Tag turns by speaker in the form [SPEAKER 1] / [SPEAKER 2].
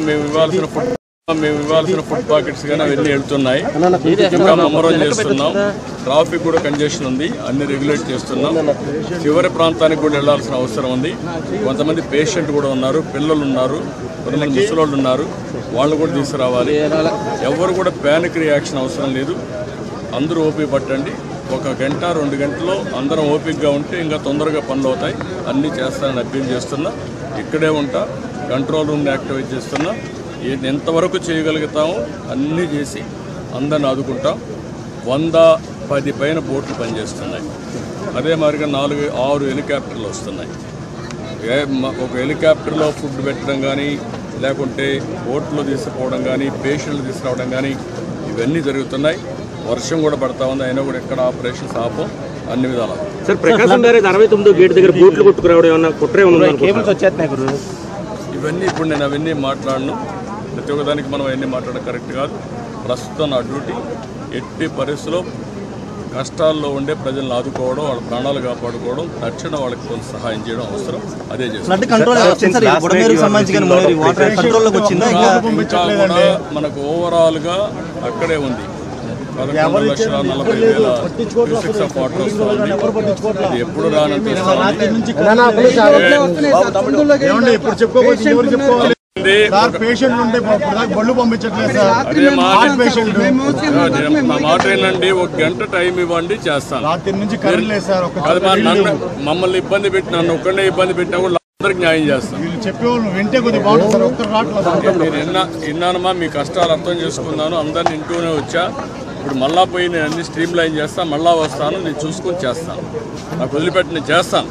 [SPEAKER 1] మేము ఇవ్వాల్సిన food pockets కానీ అవన్నీ వెళ్తున్నాయి. ఇంకా ముమ్మరం చేస్తున్నాం. ట్రాఫిక్ కూడా కంజెషన్ ఉంది, అన్ని రెగ్యులేట్ చేస్తున్నాం. చివరి ప్రాంతానికి కూడా వెళ్లాల్సిన అవసరం ఉంది. కొంతమంది పేషెంట్ కూడా ఉన్నారు, పిల్లలు ఉన్నారు, కొంతమంది ముసలోళ్ళు ఉన్నారు, వాళ్ళు కూడా తీసుకురావాలి. ఎవరు కూడా ప్యానిక్ రియాక్షన్ అవసరం లేదు. అందరూ ఓపిక పట్టండి. 1 గంట 2 గంటల్లో అందరం ఓపికగా ఉంటే ఇంకా తొందరగా పనులు అవుతాయి. అన్నీ చేస్తానని అప్పీల్ చేస్తున్నా. ఇక్కడే ఉంటా, కంట్రోల్ రూమ్ని యాక్టివేట్ చేస్తున్నా. ఎంతవరకు చేయగలుగుతామో అన్నీ చేసి అందరిని ఆదుకుంటాం. 110 పైన బోట్లు పనిచేస్తున్నాయి. అదే మాదిరిగా 4-6 హెలికాప్టర్లు వస్తున్నాయి. ఒక హెలికాప్టర్లో ఫుడ్ పెట్టడం కానీ, లేకుంటే బోట్లో తీసుకుపోవడం కానీ, పేషెంట్లు తీసుకురావడం కానీ ఇవన్నీ జరుగుతున్నాయి. వర్షం కూడా పడతా ఉంది, అయినా కూడా ఎక్కడ ఆపరేషన్స్ ఆపం, అన్ని విధాలు.
[SPEAKER 2] సార్, ప్రకాశం బ్యారేజ్ 69 గేట్ దగ్గర బోట్లు కొట్టుకురావడం ఏమన్నా కుట్రే ఉందా?
[SPEAKER 1] ఇవన్నీ ఇప్పుడు నేను అవన్నీ మాట్లాడను. ప్రతి ఒక్కదానికి మనం అవన్నీ మాట్లాడడం కరెక్ట్ కాదు. ప్రస్తుతం నా డ్యూటీ ఎట్టి పరిస్థితుల్లో కష్టాల్లో ఉండే ప్రజలను ఆదుకోవడం, వాళ్ళ ప్రాణాలు కాపాడుకోవడం, తక్షణ వాళ్ళకి కొంత సహాయం చేయడం అవసరం. అదే చేస్తాం. ఇంకా కూడా మనకు ఓవరాల్గా అక్కడే ఉంది. 11,40,000 క్యూసెక్స్ ఆఫ్ వాటర్ వస్తుంది. ఇది ఎప్పుడు రానంత నా మాట ఏంటండి, 1 గంట టైం ఇవ్వండి, చేస్తాను. మమ్మల్ని ఇబ్బంది పెట్టి, నన్ను ఒక్కడే ఇబ్బంది పెట్టినా కూడా అందరికి న్యాయం చేస్తాను. విన్నానమ్మా, మీ కష్టాలు అర్థం చేసుకున్నాను. అందరిని ఇంటూనే వచ్చా. ఇప్పుడు మళ్ళా పోయి నేను అన్ని స్ట్రీమ్ లైన్ చేస్తాను. మళ్ళా వస్తాను, నేను చూసుకొని చేస్తాను. నాకు వదిలిపెట్టి నేను చేస్తాను.